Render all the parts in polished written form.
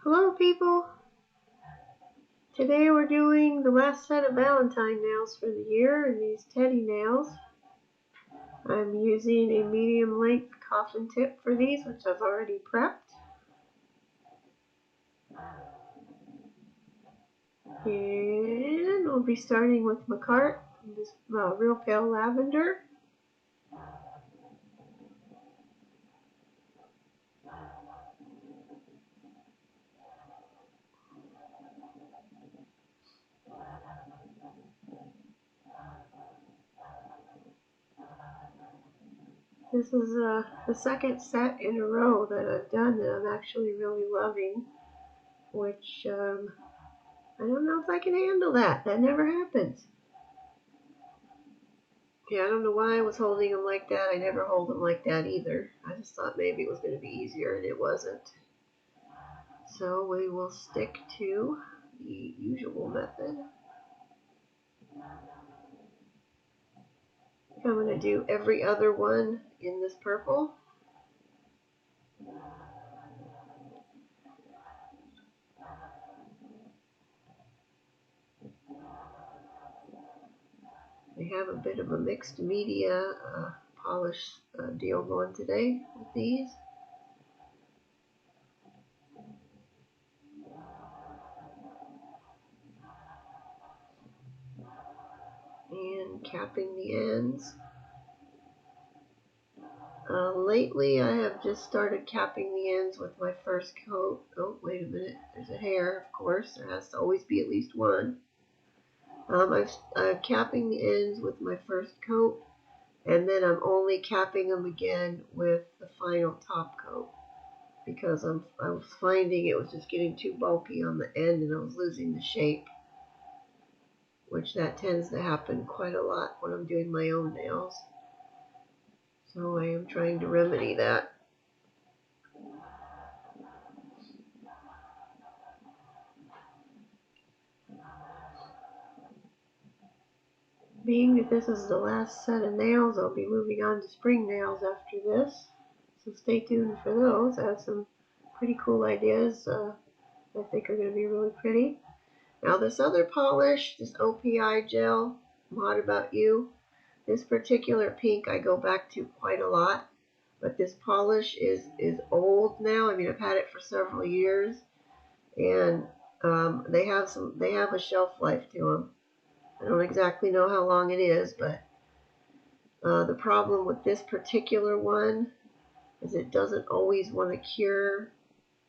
Hello people! Today we're doing the last set of Valentine nails for the year, and these teddy nails. I'm using a medium length coffin tip for these, which I've already prepped. And we'll be starting with Makartt, this real pale lavender. This is the second set in a row that I've done that I'm actually really loving, which I don't know if I can handle that. That never happens. Yeah, I don't know why I was holding them like that. I never hold them like that either. I just thought maybe it was going to be easier, and it wasn't. So we will stick to the usual method. I'm going to do every other one in this purple. We have a bit of a mixed media polish deal going today with these. And capping the ends. Lately I have just started capping the ends with my first coat. Oh, wait a minute. There's a hair, of course. There has to always be at least one. I'm capping the ends with my first coat, and then I'm only capping them again with the final top coat, because I was finding it was just getting too bulky on the end and I was losing the shape, which that tends to happen quite a lot when I'm doing my own nails. So I am trying to remedy that. Being that this is the last set of nails, I'll be moving on to spring nails after this. So stay tuned for those. I have some pretty cool ideas I think are going to be really pretty. Now this other polish, this OPI Gel, What About You? This particular pink I go back to quite a lot. But this polish is old now. I mean, I've had it for several years. And they have a shelf life to them. I don't exactly know how long it is, but the problem with this particular one is it doesn't always want to cure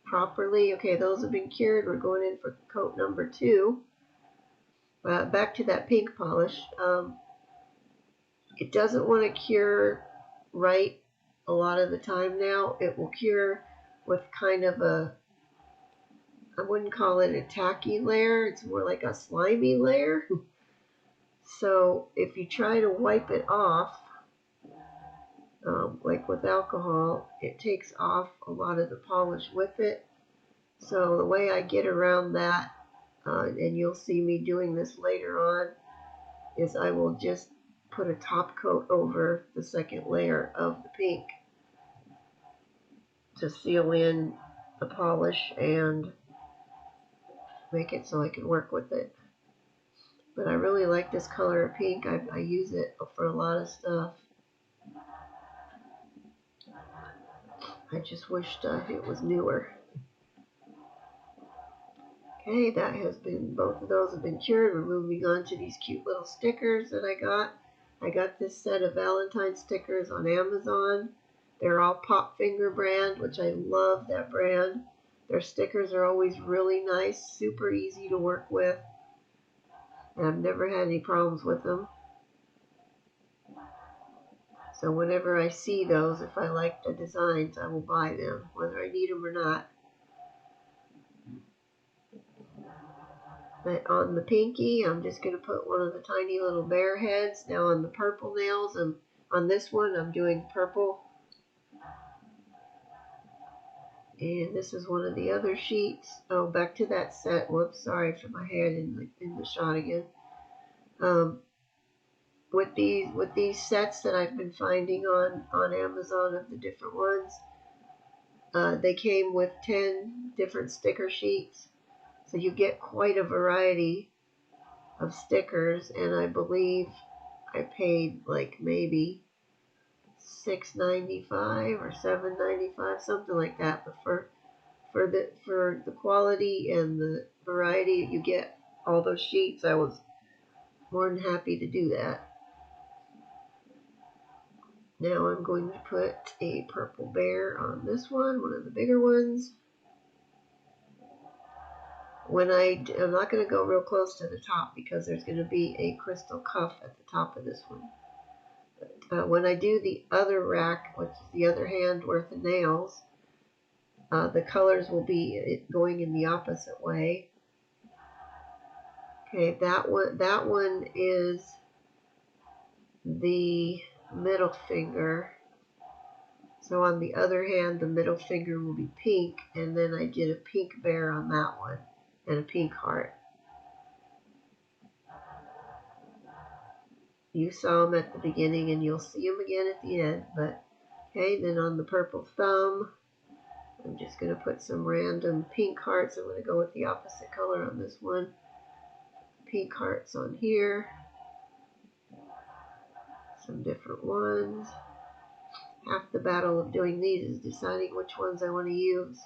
properly. Okay, those have been cured. We're going in for coat number 2. Back to that pink polish. It doesn't want to cure right a lot of the time now. It will cure with kind of a, I wouldn't call it a tacky layer. It's more like a slimy layer. So if you try to wipe it off, like with alcohol, it takes off a lot of the polish with it. So the way I get around that, and you'll see me doing this later on, is I will just put a top coat over the second layer of the pink to seal in the polish and make it so I can work with it. But I really like this color of pink. I use it for a lot of stuff. I just wished it was newer. Okay, that has been, both of those have been cured. We're moving on to these cute little stickers that I got. I got this set of Valentine stickers on Amazon. They're all Pop Finger brand, which I love that brand. Their stickers are always really nice, super easy to work with. And I've never had any problems with them. So whenever I see those, if I like the designs, I will buy them, whether I need them or not. But on the pinky, I'm just going to put one of the tiny little bear heads. Now on the purple nails, and on this one, I'm doing purple. And this is one of the other sheets. Oh, back to that set. Whoops, sorry for my head in the shot again. With these sets that I've been finding on Amazon of the different ones, they came with 10 different sticker sheets. So you get quite a variety of stickers, and I believe I paid like maybe $6.95 or $7.95, something like that. But for the quality and the variety you get, all those sheets, I was more than happy to do that. Now I'm going to put a purple bear on this one of the bigger ones. I'm not going to go real close to the top because there's going to be a crystal cuff at the top of this one. But when I do the other rack, which is the other hand worth of nails, the colors will be going in the opposite way. Okay, that one is the middle finger. So on the other hand, the middle finger will be pink, and then I did a pink bear on that one, and a pink heart. You saw them at the beginning, and you'll see them again at the end. But okay, then on the purple thumb, I'm just going to put some random pink hearts. I'm going to go with the opposite color on this one. Pink hearts on here. Some different ones. Half the battle of doing these is deciding which ones I want to use.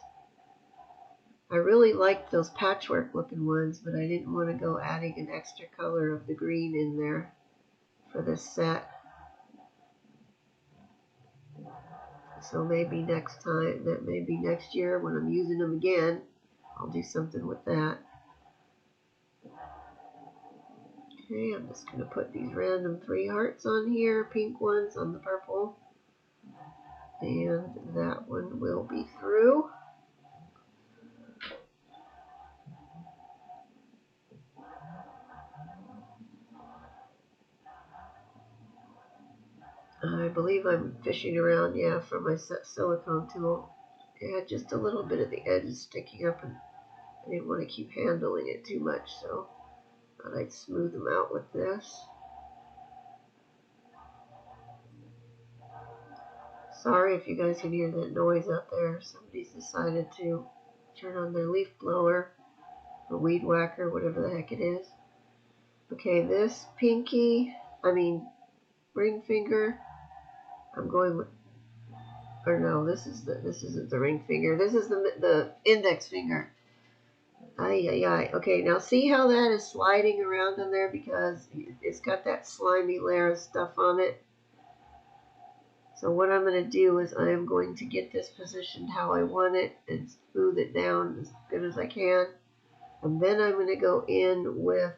I really liked those patchwork looking ones, but I didn't want to go adding an extra color of the green in there for this set. So maybe next time, maybe next year when I'm using them again, I'll do something with that. Okay, I'm just going to put these random 3 hearts on here, pink ones on the purple. And that one will be through. I believe I'm fishing around, yeah, for my silicone tool. It had just a little bit of the edges sticking up, and I didn't want to keep handling it too much, so I thought I'd smooth them out with this. Sorry if you guys can hear that noise out there. Somebody's decided to turn on their leaf blower or weed whacker, whatever the heck it is. Okay, this ring finger, I'm going with, or no, this isn't the ring finger. This is the index finger. Ay, ay, ay. Okay, now see how that is sliding around in there because it's got that slimy layer of stuff on it. So what I'm going to do is I am going to get this positioned how I want it and smooth it down as good as I can. And then I'm going to go in with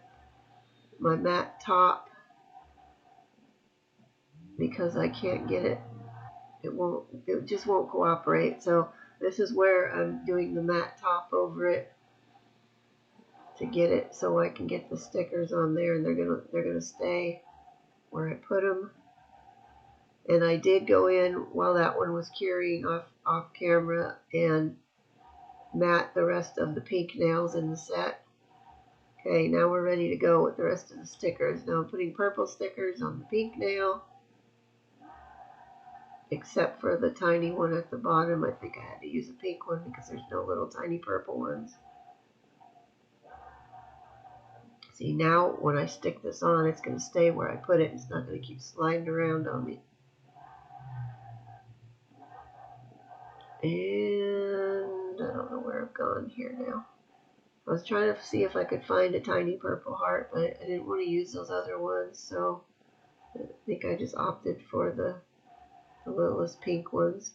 my matte top because I can't get it. It just won't cooperate. So this is where I'm doing the matte top over it to get it so I can get the stickers on there, and they're gonna stay where I put them. And I did go in while that one was curing off camera and matte the rest of the pink nails in the set. Okay, now we're ready to go with the rest of the stickers. Now I'm putting purple stickers on the pink nail, except for the tiny one at the bottom. I think I had to use a pink one because there's no little tiny purple ones. See, now when I stick this on, it's going to stay where I put it. It's not going to keep sliding around on me. And I don't know where I've gone here now. I was trying to see if I could find a tiny purple heart, but I didn't want to use those other ones, so I think I just opted for the littlest pink ones.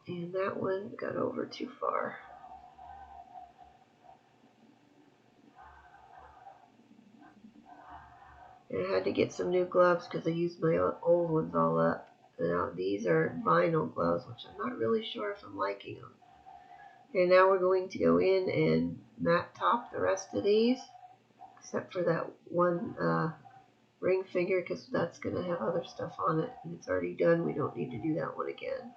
And that one got over too far. And I had to get some new gloves because I used my old ones all up. Now these are vinyl gloves, which I'm not really sure if I'm liking them. And now we're going to go in and matte top the rest of these, except for that one ring finger because that's going to have other stuff on it. And it's already done. We don't need to do that one again.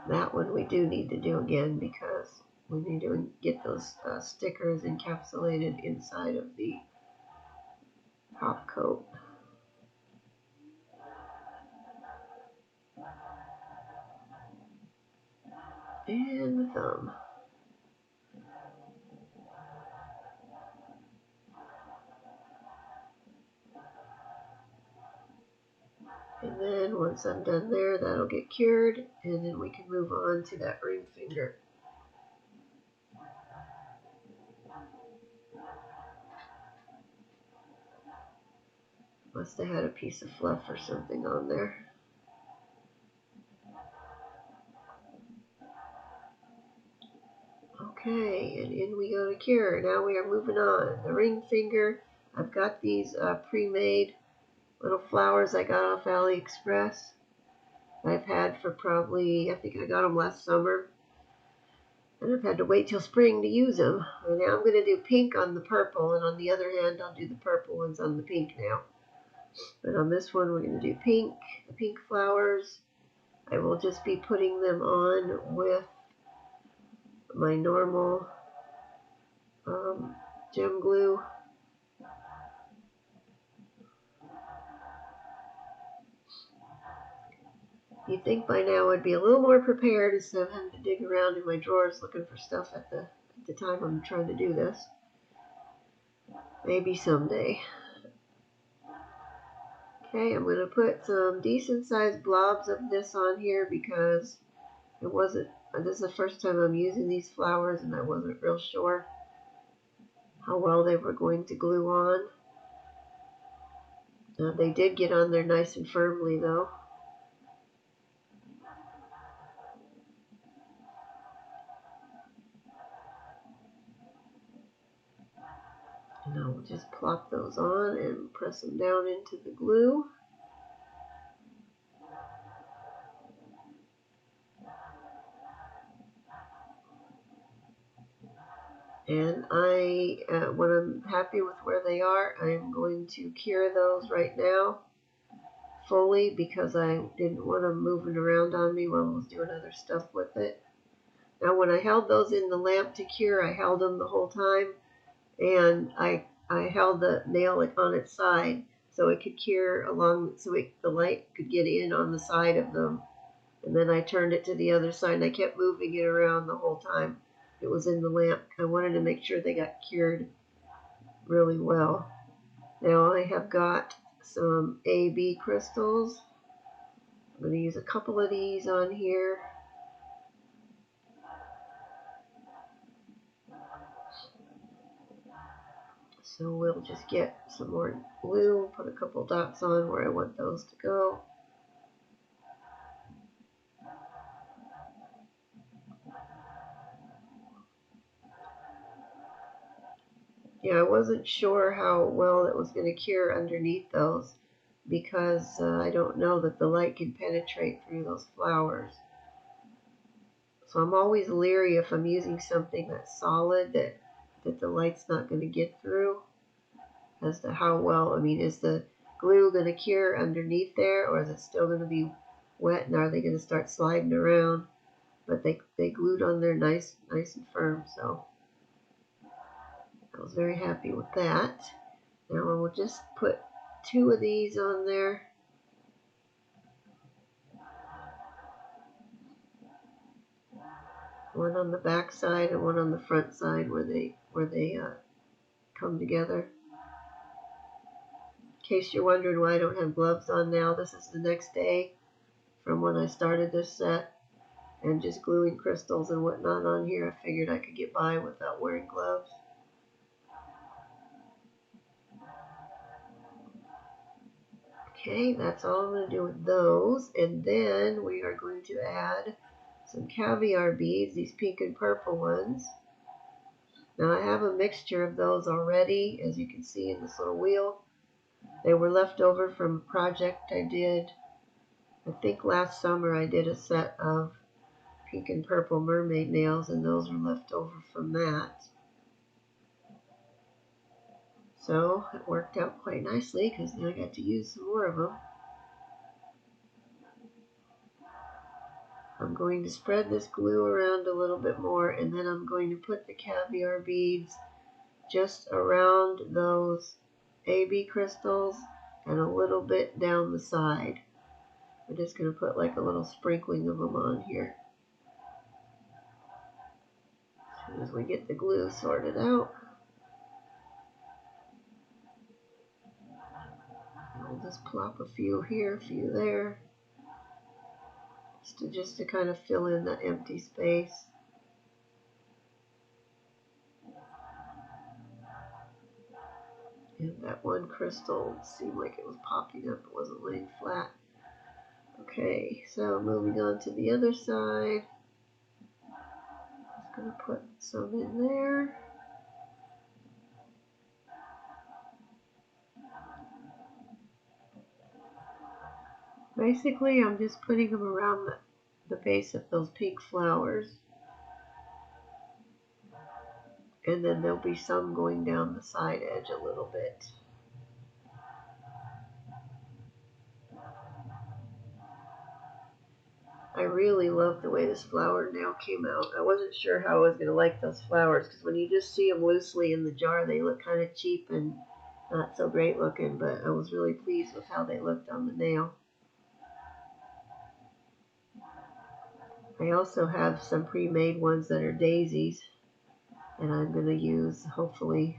That one we do need to do again because we need to get those stickers encapsulated inside of the top coat. And the thumb. And then once I'm done there, that'll get cured, and then we can move on to that ring finger. Must have had a piece of fluff or something on there. Okay, and in we go to cure. Now we are moving on. The ring finger, I've got these pre-made little flowers I got off AliExpress. I've had for probably, I think I got them last summer. And I've had to wait till spring to use them. And now I'm going to do pink on the purple, and on the other hand, I'll do the purple ones on the pink now. But on this one, we're going to do pink, the pink flowers. I will just be putting them on with my normal gem glue. You'd think by now I'd be a little more prepared instead of having to dig around in my drawers looking for stuff at the time I'm trying to do this. Maybe someday. Okay, I'm going to put some decent sized blobs of this on here because this is the first time I'm using these flowers and I wasn't real sure how well they were going to glue on. They did get on there nice and firmly though. And I'll just plop those on and press them down into the glue. And when I'm happy with where they are, I'm going to cure those right now fully because I didn't want them moving around on me while I was doing other stuff with it. Now when I held those in the lamp to cure, I held them the whole time, and I held the nail on its side so it could cure along, so the light could get in on the side of them. And then I turned it to the other side and I kept moving it around the whole time it was in the lamp. I wanted to make sure they got cured really well. Now I have got some AB crystals. I'm going to use a couple of these on here. So we'll just get some more glue, put a couple dots on where I want those to go. Yeah, I wasn't sure how well it was going to cure underneath those because I don't know that the light can penetrate through those flowers. So I'm always leery if I'm using something that's solid that the light's not going to get through as to how well, I mean, is the glue going to cure underneath there or is it still going to be wet and are they going to start sliding around? But they glued on there nice and firm, so I was very happy with that. Now I will just put 2 of these on there. One on the back side and one on the front side where they come together. In case you're wondering why I don't have gloves on now, this is the next day from when I started this set, and just gluing crystals and whatnot on here, I figured I could get by without wearing gloves. Okay, that's all I'm going to do with those, and then we are going to add some caviar beads, these pink and purple ones. Now I have a mixture of those already, as you can see in this little wheel. They were left over from a project I did, I think last summer I did a set of pink and purple mermaid nails, and those were left over from that. So it worked out quite nicely because now I got to use some more of them. I'm going to spread this glue around a little bit more, and then I'm going to put the caviar beads just around those AB crystals and a little bit down the side. I'm just going to put like a little sprinkling of them on here. As soon as we get the glue sorted out, I'll just plop a few here, a few there, just to kind of fill in that empty space. And that one crystal seemed like it was popping up, it wasn't laying flat. Okay, so moving on to the other side. Just going to put some in there. Basically, I'm just putting them around the base of those pink flowers. And then there'll be some going down the side edge a little bit. I really love the way this flower nail came out. I wasn't sure how I was going to like those flowers, because when you just see them loosely in the jar, they look kind of cheap and not so great looking, but I was really pleased with how they looked on the nail. I also have some pre-made ones that are daisies, and I'm going to use hopefully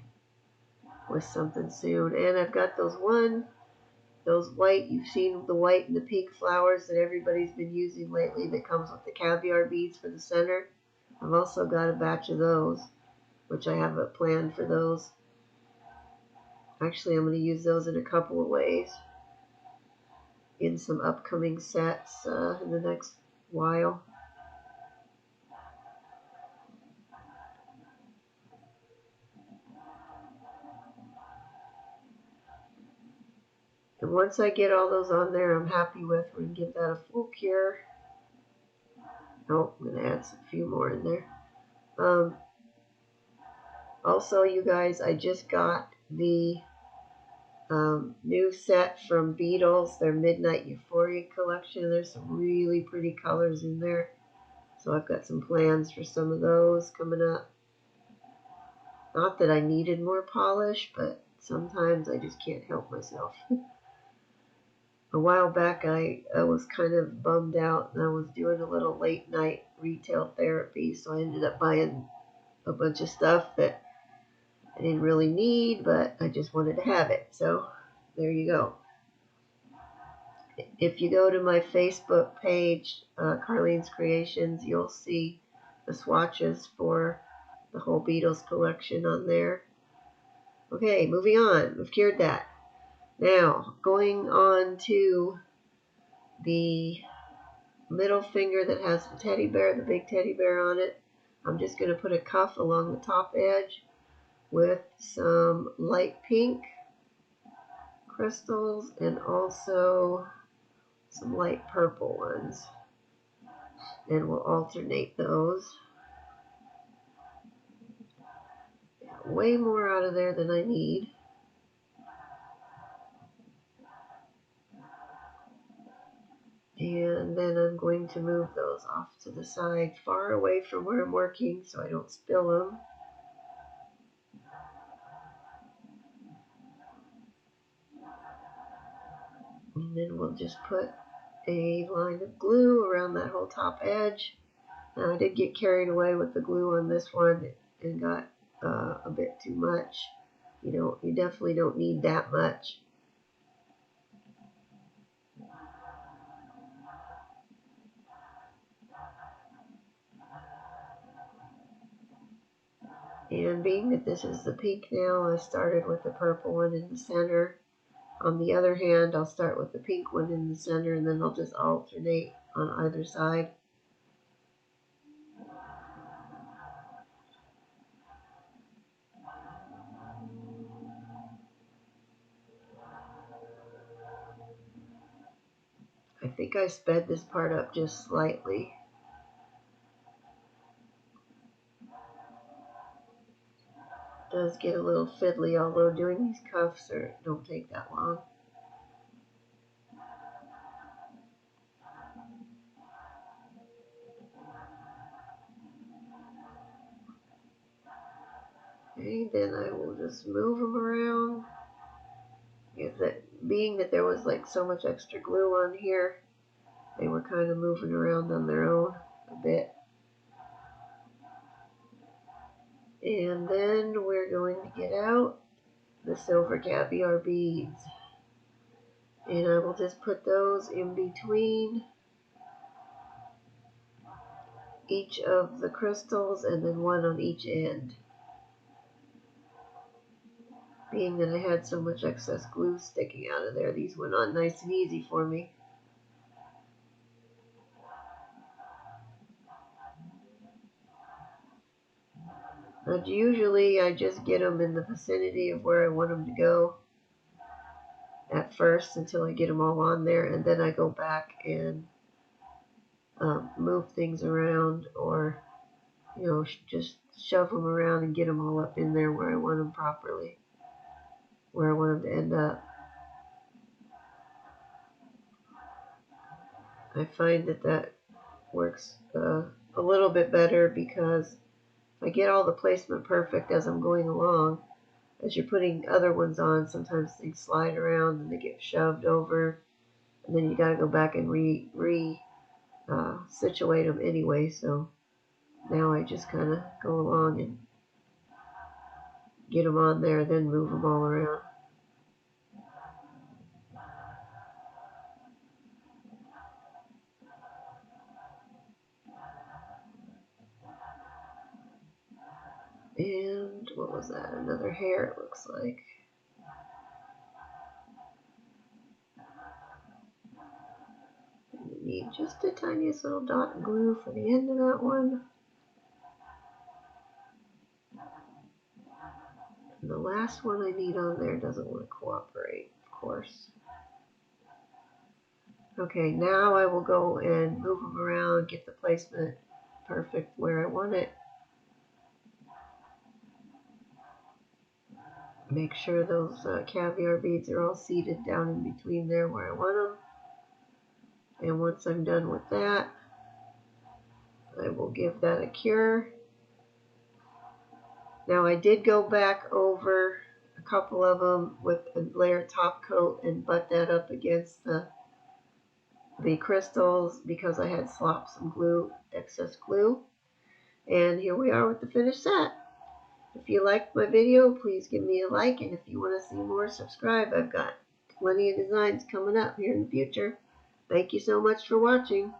with something soon. And I've got those white, you've seen the white and the pink flowers that everybody's been using lately that comes with the caviar beads for the center. I've also got a batch of those, which I have a plan for those. Actually, I'm going to use those in a couple of ways in some upcoming sets in the next while. And once I get all those on there, I'm happy with. We're going to give that a full cure. Oh, I'm going to add a few more in there. Also, you guys, I just got the new set from Beatles, their Midnight Euphoria collection. There's some really pretty colors in there. So I've got some plans for some of those coming up. Not that I needed more polish, but sometimes I just can't help myself. A while back, I was kind of bummed out, and I was doing a little late night retail therapy, so I ended up buying a bunch of stuff that I didn't really need, but I just wanted to have it. So there you go. If you go to my Facebook page, Carlene's Creations, you'll see the swatches for the whole Beatles collection on there. Okay, moving on. We've cured that. Now, going on to the middle finger that has the teddy bear, the big teddy bear on it. I'm just going to put a cuff along the top edge with some light pink crystals and also some light purple ones. And we'll alternate those. Way more out of there than I need. And then I'm going to move those off to the side, far away from where I'm working so I don't spill them. And then we'll just put a line of glue around that whole top edge. Now I did get carried away with the glue on this one and got a bit too much. You definitely don't need that much. And being that this is the pink nail, I started with the purple one in the center. On the other hand, I'll start with the pink one in the center, and then I'll just alternate on either side. I think I sped this part up just slightly. It does get a little fiddly, although doing these cuffs don't take that long. Okay, then I will just move them around. Being that there was like so much extra glue on here, they were kind of moving around on their own a bit. And then we're going to get out the silver caviar beads. And I will just put those in between each of the crystals and then one on each end. Being that I had so much excess glue sticking out of there, these went on nice and easy for me. But usually I just get them in the vicinity of where I want them to go at first until I get them all on there, and then I go back and move things around, or just shove them around and get them all up in there where I want them properly, where I want them to end up. I find that works a little bit better, because if I get all the placement perfect as I'm going along, as you're putting other ones on, sometimes things slide around and they get shoved over, and then you got to go back and situate them anyway. So now I just kind of go along and get them on there, then move them all around. And what was that? Another hair, it looks like. You need just the tiniest little dot of glue for the end of that one. And the last one I need on there doesn't want to cooperate, of course. Okay, now I will go and move them around, get the placement perfect where I want it. Make sure those caviar beads are all seated down in between there where I want them. And once I'm done with that, I will give that a cure. Now I did go back over a couple of them with a layer top coat and butt that up against the crystals, because I had slopped some glue, excess glue. And here we are with the finished set. If you liked my video, please give me a like, and if you want to see more, subscribe. I've got plenty of designs coming up here in the future. Thank you so much for watching.